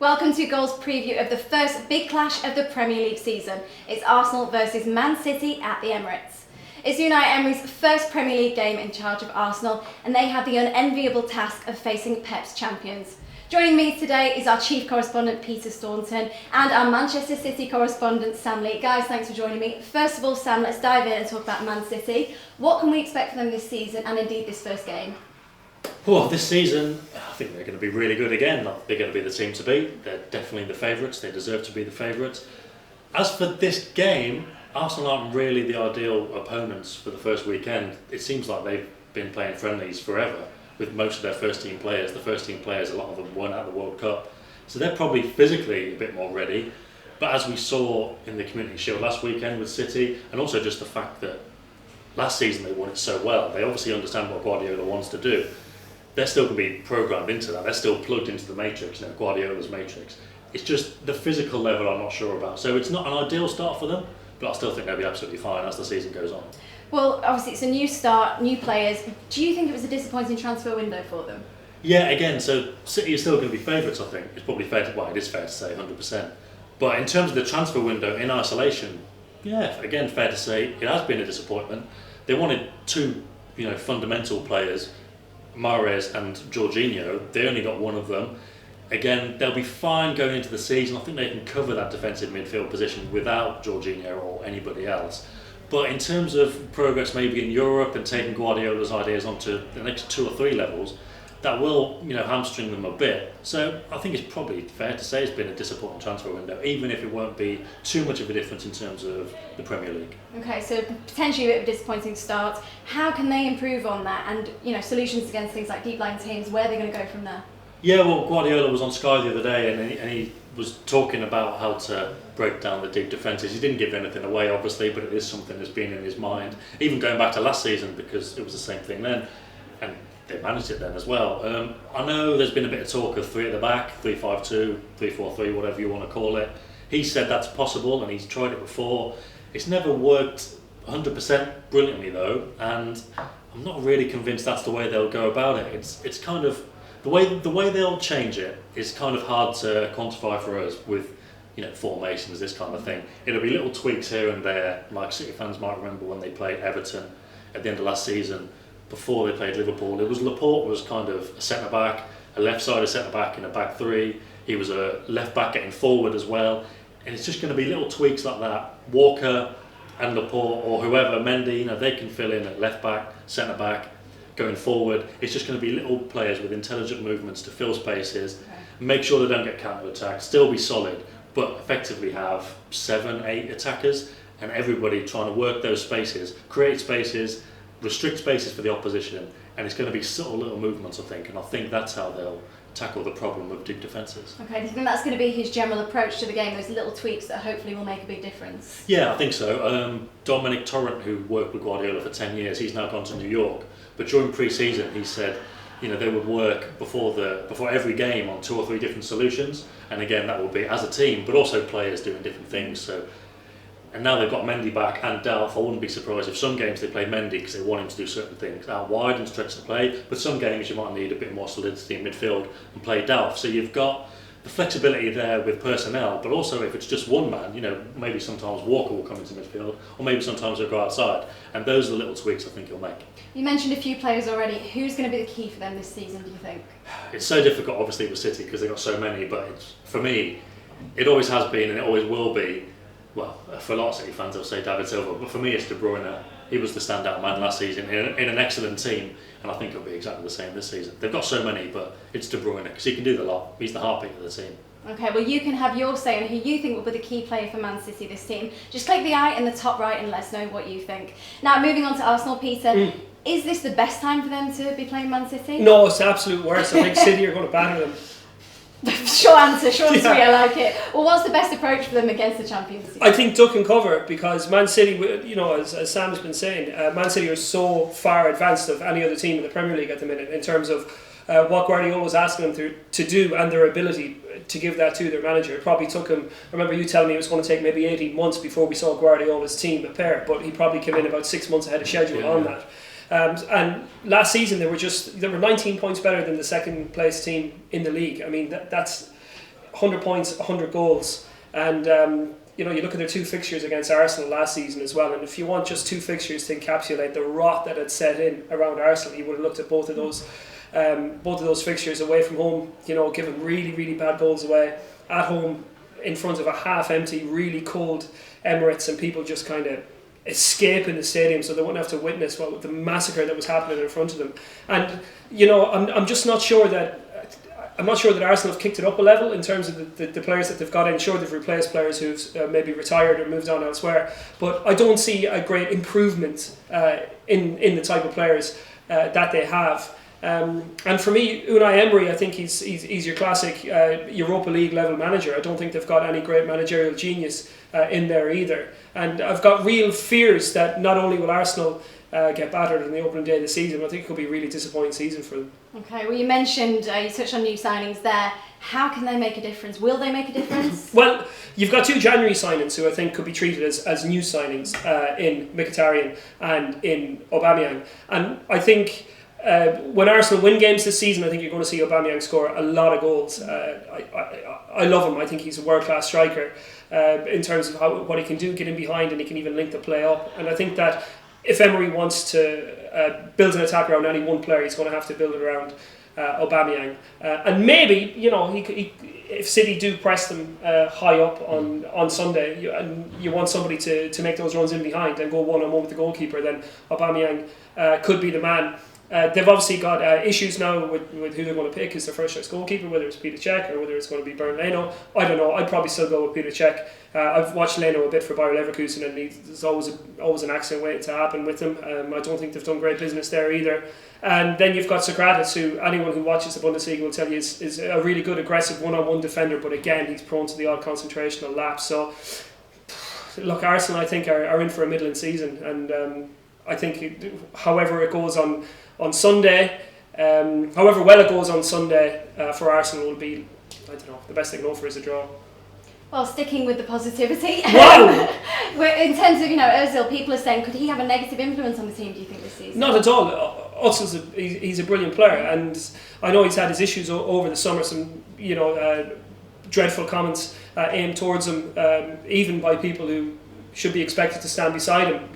Welcome to Goal's preview of the first big clash of the Premier League season. It's Arsenal versus Man City at the Emirates. It's Unai Emery's first Premier League game in charge of Arsenal, and they have the unenviable task of facing Pep's champions. Joining me today is our chief correspondent Peter Staunton and our Manchester City correspondent Sam Lee. Guys, thanks for joining me. First of all, Sam, let's dive in and talk about Man City. What can we expect from them this season and indeed this first game? Well, this season, I think they're going to be really good again. They're going to be the team to beat. They're definitely the favourites. They deserve to be the favourites. As for this game, Arsenal aren't really the ideal opponents for the first weekend. It seems like they've been playing friendlies forever with most of their first team players. The first team players, a lot of them won at the World Cup. So they're probably physically a bit more ready. But as we saw in the Community Shield last weekend with City, and also just the fact that last season they won it so well, they obviously understand what Guardiola wants to do. They're still going to be programmed into that. They're still plugged into the matrix, Guardiola's matrix. It's just the physical level I'm not sure about. So it's not an ideal start for them, but I still think they'll be absolutely fine as the season goes on. Well, obviously it's a new start, new players. Do you think it was a disappointing transfer window for them? Yeah, again, so City is still going to be favourites, I think. It's probably fair to, well, it is fair to say 100%. But in terms of the transfer window in isolation, yeah, again, fair to say it has been a disappointment. They wanted two, fundamental players, Mahrez and Jorginho. They only got one of them. Again, they'll be fine going into the season. I think they can cover that defensive midfield position without Jorginho or anybody else. But in terms of progress maybe in Europe and taking Guardiola's ideas onto the next 2 or 3 levels, that will hamstring them a bit. So I think it's probably fair to say it's been a disappointing transfer window, even if it won't be too much of a difference in terms of the Premier League. Okay, so potentially a bit of a disappointing start. How can they improve on that? And solutions against things like deep line teams, where are they going to go from there? Yeah, well, Guardiola was on Sky the other day and he was talking about how to break down the deep defences. He didn't give anything away, obviously, but it is something that's been in his mind, even going back to last season, because it was the same thing then, and they managed it then as well. I know there's been a bit of talk of 3 at the back, 3-5-2, 3-4-3, whatever you want to call it. He said that's possible, and he's tried it before. It's never worked 100% brilliantly, though, and I'm not really convinced that's the way they'll go about it. It's kind of the way they'll change it is kind of hard to quantify for us with formations, this kind of thing. It'll be little tweaks here and there, like City fans might remember when they played Everton at the end of last season. Before they played Liverpool, it was Laporte was kind of a centre back, a left-sided centre back in a back 3. He was a left back getting forward as well, and it's just going to be little tweaks like that. Walker and Laporte or whoever, Mendy, they can fill in at left back, centre back, going forward. It's just going to be little players with intelligent movements to fill spaces, make sure they don't get counter-attacked, still be solid, but effectively have 7-8 attackers, and everybody trying to work those spaces, create spaces, restrict spaces for the opposition, and it's going to be subtle little movements, I think, and I think that's how they'll tackle the problem of deep defences. Okay, do you think that's going to be his general approach to the game, those little tweaks that hopefully will make a big difference? Yeah, I think so. Dominic Torrent, who worked with Guardiola for 10 years, he's now gone to New York, but during pre-season he said they would work before every game on 2 or 3 different solutions, and again that will be as a team, but also players doing different things. So. And now they've got Mendy back and Delph. I wouldn't be surprised if some games they play Mendy because they want him to do certain things out wide and stretch the play, but some games you might need a bit more solidity in midfield and play Delph. So you've got the flexibility there with personnel, but also if it's just one man, maybe sometimes Walker will come into midfield, or maybe sometimes he'll go outside. And those are the little tweaks I think he'll make. You mentioned a few players already. Who's going to be the key for them this season, do you think? It's so difficult, obviously, with City because they've got so many, but for me, it always has been and it always will be. Well, for a lot of City fans, they'll say David Silva, but for me, it's De Bruyne. He was the standout man last season in an excellent team, and I think it'll be exactly the same this season. They've got so many, but it's De Bruyne because he can do the lot. He's the heartbeat of the team. Okay, well, you can have your say on who you think will be the key player for Man City this team. Just click the eye in the top right and let us know what you think. Now, moving on to Arsenal, Peter. Is this the best time for them to be playing Man City? No, it's the absolute worst. I think City are going to batter them. Short answer, short and sweet, I like it. Well, what's the best approach for them against the champions? I think duck and cover, because Man City, as Sam's been saying, Man City are so far advanced of any other team in the Premier League at the minute in terms of what Guardiola was asking them to do and their ability to give that to their manager. It probably took him, I remember you telling me it was going to take maybe 18 months before we saw Guardiola's team appear, but he probably came in about 6 months ahead of schedule on that. And last season they were 19 points better than the second place team in the league. I mean that's 100 points, 100 goals, and you look at their 2 fixtures against Arsenal last season as well, and if you want just 2 fixtures to encapsulate the rot that had set in around Arsenal, you would have looked at both of those fixtures. Away from home, giving really, really bad goals away. At home, in front of a half-empty, really cold Emirates, and people just kind of escaping the stadium so they wouldn't have to witness the massacre that was happening in front of them. And I'm just not sure that Arsenal have kicked it up a level in terms of the players that they've got in. Sure, they've replaced players who've maybe retired or moved on elsewhere, but I don't see a great improvement in the type of players that they have. And for me, Unai Emery, I think he's your classic Europa League level manager. I don't think they've got any great managerial genius in there either. And I've got real fears that not only will Arsenal get battered on the opening day of the season, I think it could be a really disappointing season for them. Okay, well you mentioned, you touched on new signings there. How can they make a difference? Will they make a difference? Well, you've got 2 January signings who I think could be treated as new signings in Mkhitaryan and in Aubameyang. And I think when Arsenal win games this season, I think you're going to see Aubameyang score a lot of goals. I love him. I think he's a world-class striker in terms of what he can do, get in behind, and he can even link the play up. And I think that if Emery wants to build an attack around any one player, he's going to have to build it around Aubameyang. And maybe, he if City do press them high up on Sunday, and you want somebody to make those runs in behind and go one-on-one with the goalkeeper, then Aubameyang could be the man. They've obviously got issues now with who they're going to pick as their first choice goalkeeper, whether it's Peter Cech or whether it's going to be Bernd Leno. I don't know. I'd probably still go with Peter Cech. I've watched Leno a bit for Bayer Leverkusen, and there's always an accident waiting to happen with him. I don't think they've done great business there either. And then you've got Sokratis, who anyone who watches the Bundesliga will tell you is a really good, aggressive one-on-one defender, but again, he's prone to the odd concentrational lapse. So, look, Arsenal, I think, are in for a middling season, and I think however it goes on Sunday, however well it goes on Sunday for Arsenal will be, I don't know, the best they can offer is a draw. Well, sticking with the positivity. Wow! In terms of, Ozil, people are saying, could he have a negative influence on the team, do you think, this season? Not at all. Ozil's he's a brilliant player, and I know he's had his issues over the summer, some, dreadful comments aimed towards him, even by people who should be expected to stand beside him.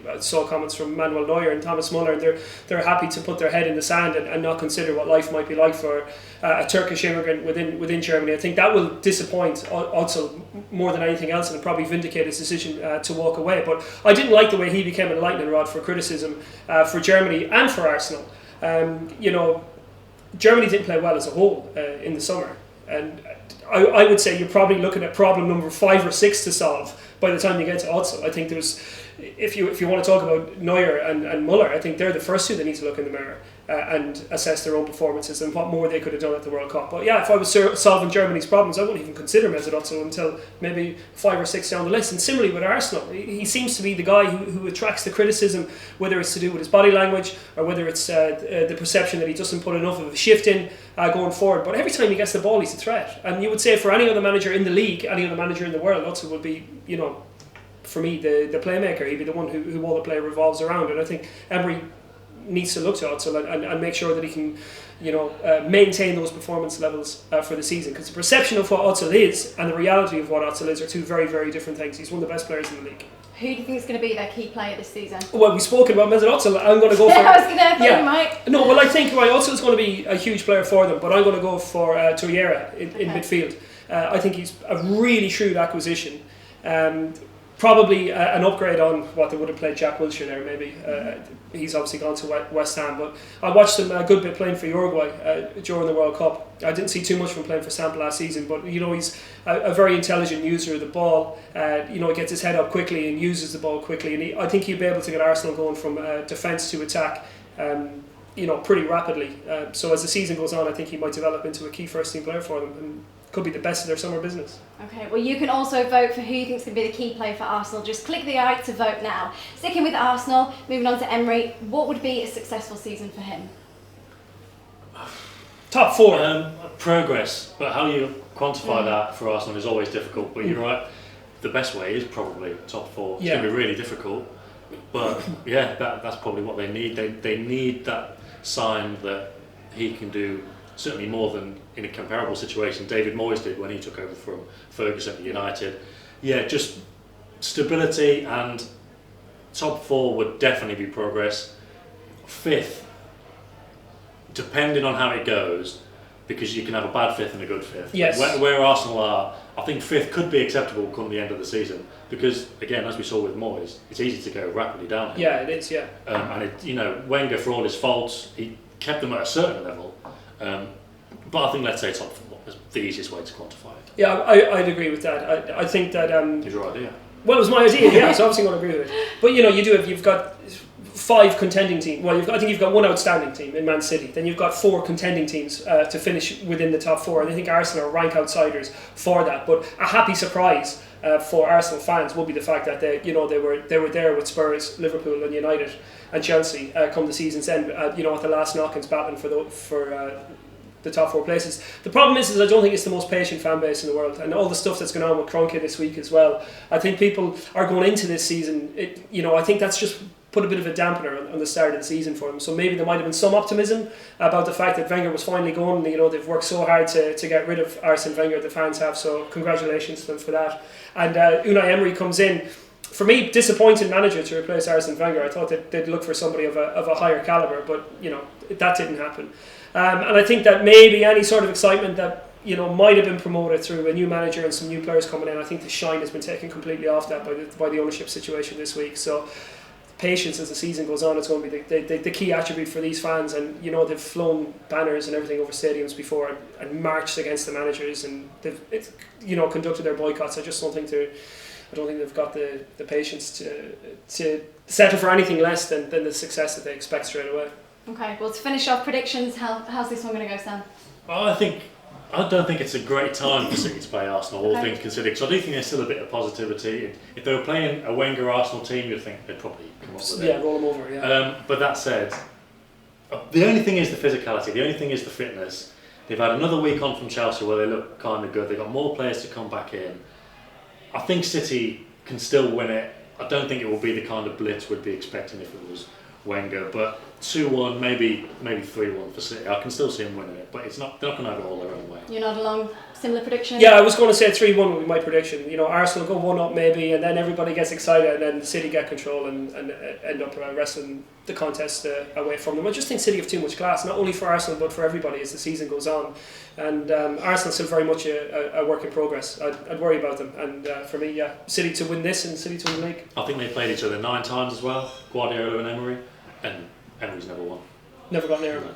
I saw comments from Manuel Neuer and Thomas Muller, and they're happy to put their head in the sand and not consider what life might be like for a Turkish immigrant within Germany. I think that will disappoint Ozil more than anything else, and probably vindicate his decision to walk away. But I didn't like the way he became a lightning rod for criticism for Germany and for Arsenal. Germany didn't play well as a whole in the summer, and I would say you're probably looking at problem number 5 or 6 to solve by the time you get to Ozil. I think there's, if you want to talk about Neuer and Muller, I think they're the first 2 that need to look in the mirror and assess their own performances and what more they could have done at the World Cup. But yeah, if I was solving Germany's problems, I wouldn't even consider Mesut Ozil until maybe 5 or 6 down the list. And similarly with Arsenal, he seems to be the guy who attracts the criticism, whether it's to do with his body language or whether it's the perception that he doesn't put enough of a shift in going forward. But every time he gets the ball, he's a threat. And you would say for any other manager in the league, any other manager in the world, Ozil would be, for me, the playmaker. He'd be the one who all the play revolves around. And I think Emery needs to look to Ozil and make sure that he can, maintain those performance levels for the season. Because the perception of what Ozil is and the reality of what Ozil is are 2 very, very different things. He's one of the best players in the league. Who do you think is going to be their key player this season? Well, we've spoken about Mesut Ozil. I'm going to go for... I was going to think, Mike. No, well, I think Ozil's going to be a huge player for them, but I'm going to go for Torreira in midfield. I think he's a really shrewd acquisition. Probably an upgrade on what they would have played Jack Wilshere there, maybe. He's obviously gone to West Ham, but I watched him a good bit playing for Uruguay during the World Cup. I didn't see too much from playing for Samp last season, but he's a very intelligent user of the ball. He gets his head up quickly and uses the ball quickly, and I think he'll be able to get Arsenal going from defence to attack pretty rapidly. So as the season goes on, I think he might develop into a key first team player for them, and could be the best of their summer business. Okay, well you can also vote for who you think is going to be the key player for Arsenal. Just click the I to vote now. Sticking with Arsenal, moving on to Emery, what would be a successful season for him? Top 4. Progress, but how you quantify that for Arsenal is always difficult. But you're right, the best way is probably top 4. It's going to be really difficult, but yeah, that's probably what they need. They need that sign that he can do certainly more than in a comparable situation David Moyes did when he took over from Ferguson at United. Yeah, just stability, and top 4 would definitely be progress. 5th, depending on how it goes, because you can have a bad 5th and a good 5th. Yes. Where Arsenal are, I think 5th could be acceptable come the end of the season, because again, as we saw with Moyes, it's easy to go rapidly downhill. Yeah, it is. Yeah. And it, Wenger, for all his faults, he kept them at a certain level. But I think, let's say, top 4 is the easiest way to quantify it. Yeah, I'd agree with that. I think that. It was your idea. Well, it was my idea. Yeah, so obviously I'm going to agree with it. But you've got 5 contending teams. Well, I think you've got 1 outstanding team in Man City. Then you've got 4 contending teams to finish within the top 4. And I think Arsenal are rank outsiders for that. But a happy surprise for Arsenal fans will be the fact that they were there with Spurs, Liverpool, and United and Chelsea come the season's end. At the last knock-ins, battling for the top 4 places. The problem is I don't think it's the most patient fan base in the world, and all the stuff that's going on with Kroenke this week as well. I think people are going into this season. I think that's just put a bit of a dampener on the start of the season for them. So maybe there might have been some optimism about the fact that Wenger was finally gone. They've worked so hard to get rid of Arsene Wenger, the fans have. So congratulations to them for that. And Unai Emery comes in. For me, disappointing manager to replace Arsene Wenger. I thought they'd look for somebody of a higher calibre, but that didn't happen. And I think that maybe any sort of excitement that might have been promoted through a new manager and some new players coming in, I think the shine has been taken completely off that by the ownership situation this week. So patience as the season goes on is going to be the key attribute for these fans. And they've flown banners and everything over stadiums before and marched against the managers, and they've conducted their boycotts. I don't think they've got the patience to settle for anything less than the success that they expect straight away. Okay, well, to finish off predictions, how's this one going to go, Sam? Well, I don't think it's a great time for City to play Arsenal, all things considered, because I do think there's still a bit of positivity. If they were playing a Wenger Arsenal team, you'd think they'd probably come up with it. Yeah, roll them over, yeah. But that said, the only thing is the physicality, the only thing is the fitness. They've had another week on from Chelsea where they look kind of good. They've got more players to come back in. I think City can still win it. I don't think it will be the kind of blitz we'd be expecting if it was Wenger, but 2-1, maybe 3-1 for City. I can still see them winning it, but they're not going to have it all their own way. You're not along similar prediction? Yeah, I was going to say 3-1 would be my prediction. Arsenal go 1-up maybe, and then everybody gets excited, and then City get control and end up wrestling the contest away from them. I just think City have too much class, not only for Arsenal but for everybody as the season goes on. And Arsenal's still very much a work in progress. I'd worry about them. And for me, yeah, City to win this and City to win the league. I think they played each other 9 times as well, Guardiola and Emery, and Emery's never won. Never got near him.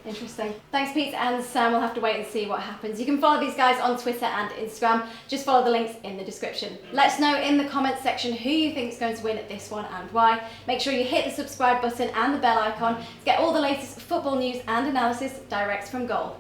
Interesting. Thanks, Pete and Sam. We'll have to wait and see what happens. You can follow these guys on Twitter and Instagram. Just follow the links in the description. Let us know in the comments section who you think is going to win at this one and why. Make sure you hit the subscribe button and the bell icon to get all the latest football news and analysis direct from goal.